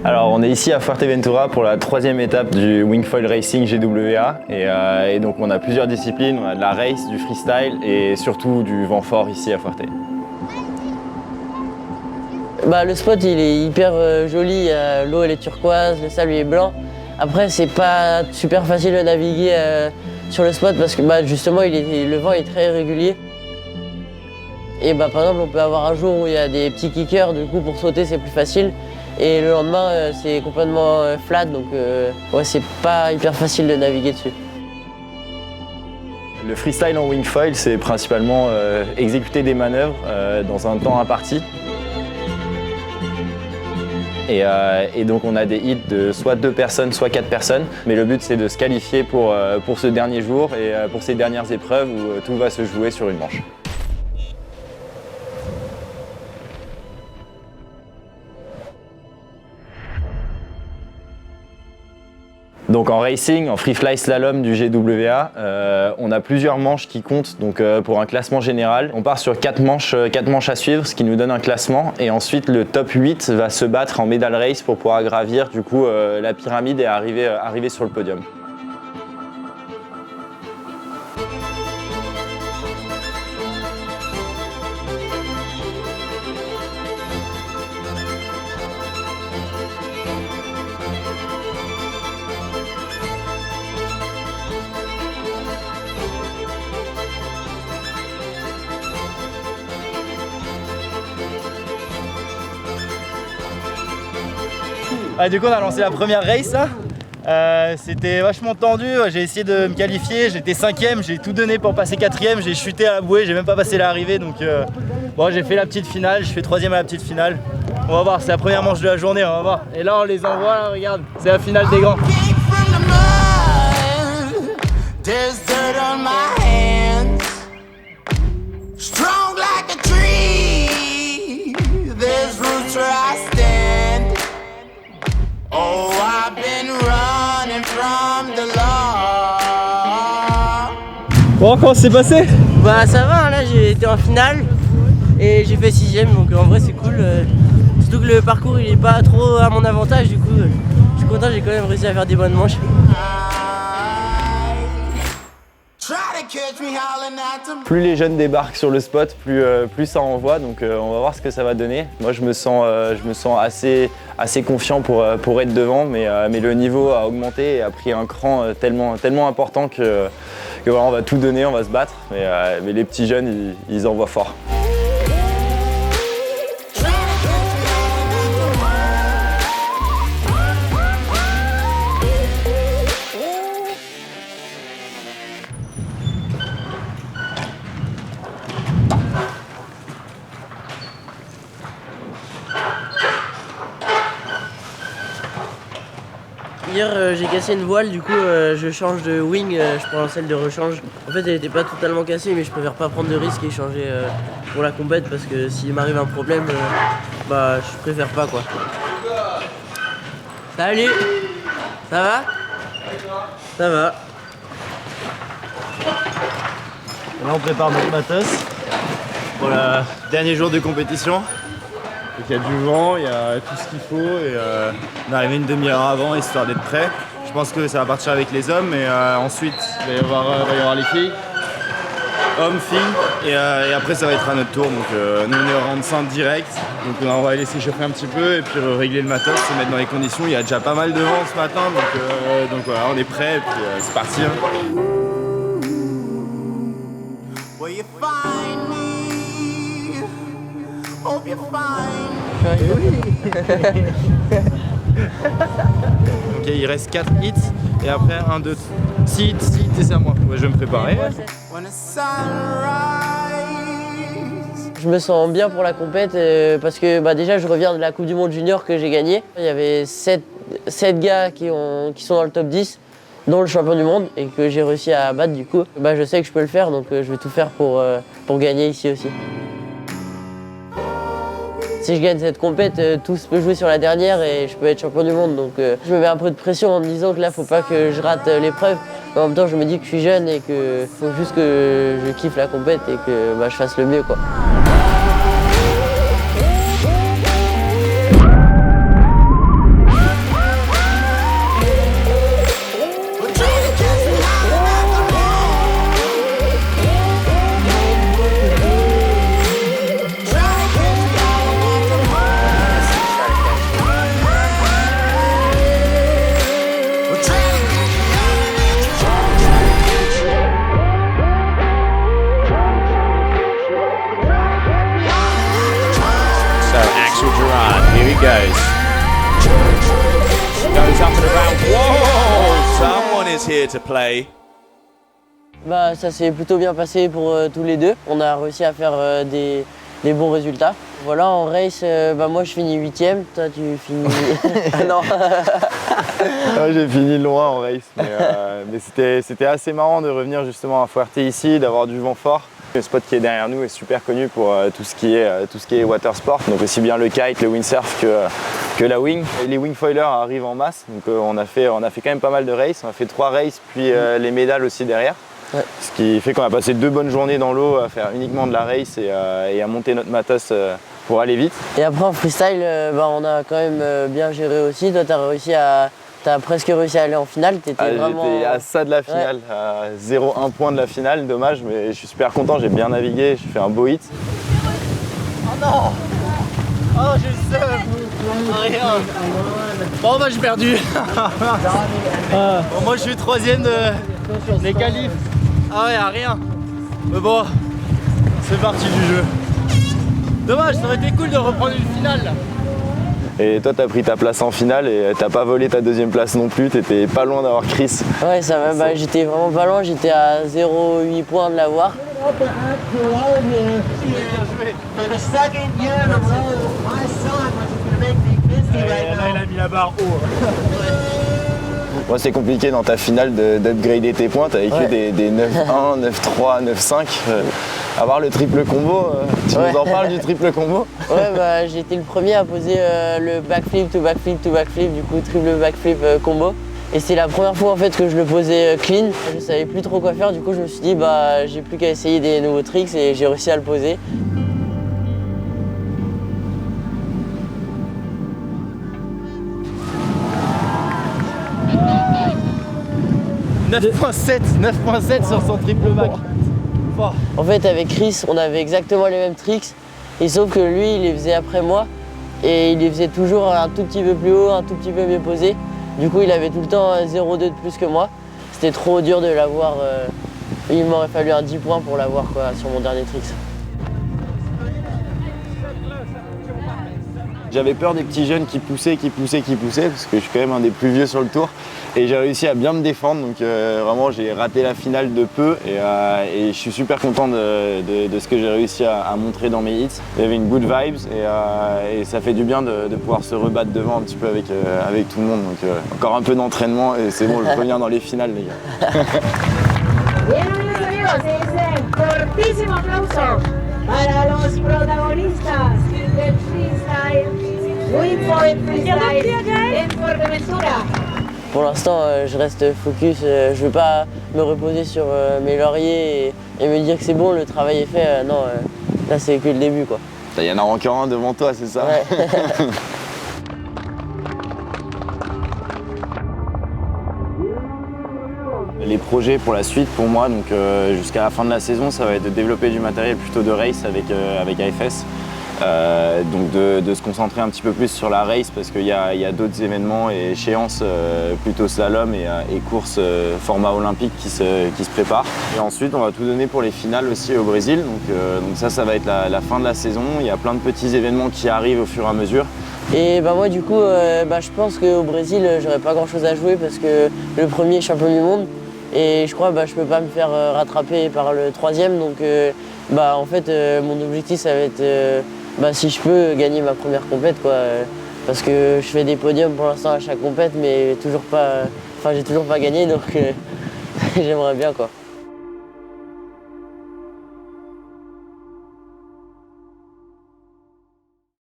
Alors on est ici à Fuerteventura pour la 3e étape du Wingfoil Racing GWA et donc on a plusieurs disciplines, on a de la race, du freestyle et surtout du vent fort ici à Fuerte. Le spot il est hyper joli, l'eau elle est turquoise, le sable il est blanc. Après c'est pas super facile de naviguer sur le spot parce que justement le vent est très régulier. Et par exemple on peut avoir un jour où il y a des petits kickers, du coup pour sauter c'est plus facile. Et le lendemain c'est complètement flat donc c'est pas hyper facile de naviguer dessus. Le freestyle en wingfoil c'est principalement exécuter des manœuvres dans un temps imparti. Et donc on a des hits de soit 2 personnes, soit 4 personnes. Mais le but c'est de se qualifier pour ce dernier jour et pour ces dernières épreuves où tout va se jouer sur une manche. Donc en racing, en free fly slalom du GWA, on a plusieurs manches qui comptent donc, pour un classement général. On part sur 4 manches à suivre, ce qui nous donne un classement. Et ensuite, le top 8 va se battre en medal race pour pouvoir gravir du coup, la pyramide et arriver sur le podium. Du coup on a lancé la première race là. C'était vachement tendu, j'ai essayé de me qualifier, j'étais 5ème, j'ai tout donné pour passer 4ème, j'ai chuté à la bouée, j'ai même pas passé l'arrivée donc j'ai fait la petite finale, je fais 3ème à la petite finale. On va voir, c'est la première manche de la journée, on va voir. Et là on les envoie, là, regarde, c'est la finale des grands. Bon, comment c'est passé? Ça va, hein, là j'ai été en finale et j'ai fait 6ème donc en vrai c'est cool. Surtout que le parcours il est pas trop à mon avantage, du coup je suis content, j'ai quand même réussi à faire des bonnes manches. Plus les jeunes débarquent sur le spot, plus ça envoie, donc on va voir ce que ça va donner. Moi je me sens assez confiant pour être devant, mais le niveau a augmenté et a pris un cran tellement important que voilà, on va tout donner, on va se battre, mais les petits jeunes ils envoient fort. Hier j'ai cassé une voile, du coup je change de wing, je prends celle de rechange. En fait elle était pas totalement cassée mais je préfère pas prendre de risque et changer pour la compète parce que s'il m'arrive un problème, je préfère pas quoi. Salut. Ça va? Ça va. Là on prépare notre matos pour le dernier jour de compétition. Donc, il y a du vent, il y a tout ce qu'il faut et on est arrivé une demi-heure avant histoire d'être prêt. Je pense que ça va partir avec les hommes et ensuite il va y avoir les filles, hommes, filles et après ça va être à notre tour. Donc nous on est en enceinte direct, donc on va laisser chauffer un petit peu et puis régler le matos, se mettre dans les conditions. Il y a déjà pas mal de vent ce matin donc voilà, on est prêt et puis c'est parti. Ok, il reste 4 hits et après 1, 2, 6 hits et c'est à moi. Ouais, je vais me préparer. Je me sens bien pour la compète parce que déjà je reviens de la Coupe du Monde Junior que j'ai gagnée. Il y avait 7 gars qui sont dans le top 10, dont le champion du monde et que j'ai réussi à battre du coup. Je sais que je peux le faire donc je vais tout faire pour gagner ici aussi. Si je gagne cette compète, tout se peut jouer sur la dernière et je peux être champion du monde. Donc je me mets un peu de pression en me disant que là, faut pas que je rate l'épreuve. En même temps, je me dis que je suis jeune et qu'il faut juste que je kiffe la compète et que je fasse le mieux, quoi. just here to play. Bah, ça s'est plutôt bien passé pour tous les deux. On a réussi à faire des bons résultats. Voilà, en race, bah, moi je finis 8ème, toi tu finis... Ah non. Ouais, j'ai fini loin en race, mais c'était assez marrant de revenir justement à Fuerte ici, d'avoir du vent fort. Le spot qui est derrière nous est super connu pour tout ce qui est water sport, donc aussi bien le kite, le windsurf que la wing. Et les wingfoilers arrivent en masse, donc on a fait quand même pas mal de races. On a fait 3 races, puis les médailles aussi derrière. Ouais. Ce qui fait qu'on a passé 2 bonnes journées dans l'eau à faire uniquement de la race et à monter notre matos pour aller vite. Et après en freestyle, bah, on a quand même bien géré aussi. Toi t'as presque réussi à aller en finale. J'étais à ça de la finale, à 0,1 point de la finale, dommage, mais je suis super content, j'ai bien navigué, j'ai fait un beau hit. Oh non! Oh, j'ai le seum! Rien! Bon, bah, j'ai perdu! Bon, moi, je suis 3ème des qualifs. Ah ouais, rien! Mais bon, c'est parti du jeu. Dommage, ça aurait été cool de reprendre une finale là. Et toi, t'as pris ta place en finale et t'as pas volé ta 2e place non plus, t'étais pas loin d'avoir Chris. Ouais, ça va, bah, j'étais vraiment pas loin, j'étais à 0,8 points de l'avoir. Là, il a mis la barre haut. Moi, c'est compliqué dans ta finale d'upgrader tes points, t'avais que des 9-1, 9-3, 9-5. Avoir le triple combo, tu nous en parles du triple combo? Ouais, bah, j'ai été le premier à poser le backflip to backflip to backflip, du coup triple backflip combo. Et c'est la première fois en fait que je le posais clean. Je savais plus trop quoi faire, du coup je me suis dit bah j'ai plus qu'à essayer des nouveaux tricks et j'ai réussi à le poser. « 9.7 sur son triple back. En fait avec Chris on avait exactement les mêmes tricks, et sauf que lui il les faisait après moi et il les faisait toujours un tout petit peu plus haut, un tout petit peu mieux posé. Du coup il avait tout le temps 0,2 de plus que moi. C'était trop dur de l'avoir, il m'aurait fallu un 10 points pour l'avoir sur mon dernier tricks. J'avais peur des petits jeunes qui poussaient, parce que je suis quand même un des plus vieux sur le tour. Et j'ai réussi à bien me défendre, donc vraiment j'ai raté la finale de peu et je suis super content de ce que j'ai réussi à montrer dans mes hits. Il y avait une good vibes et ça fait du bien de pouvoir se rebattre devant un petit peu avec tout le monde. Donc encore un peu d'entraînement et c'est bon, je reviens dans les finales les gars. Bienvenidos amigos, se dice fortísimo aplauso para los protagonistas del freestyle, Wingfoil Freestyle en Fuerteventura. Pour l'instant, je reste focus, je ne veux pas me reposer sur mes lauriers et me dire que c'est bon, le travail est fait. Non, là c'est que le début quoi. Il y en a encore un devant toi, c'est ça? Ouais. Les projets pour la suite, pour moi, donc jusqu'à la fin de la saison, ça va être de développer du matériel plutôt de race avec AFS. Donc de se concentrer un petit peu plus sur la race parce qu'il y a d'autres événements et échéances plutôt slalom et courses format olympique qui se préparent. Et ensuite on va tout donner pour les finales aussi au Brésil, donc ça va être la fin de la saison. Il y a plein de petits événements qui arrivent au fur et à mesure. Et bah moi du coup je pense qu'au Brésil j'aurais pas grand chose à jouer parce que le premier est champion du monde et je crois je peux pas me faire rattraper par le 3e, donc en fait mon objectif ça va être si je peux gagner ma première compète parce que je fais des podiums pour l'instant à chaque compète mais toujours pas, j'ai toujours pas gagné, donc j'aimerais bien quoi.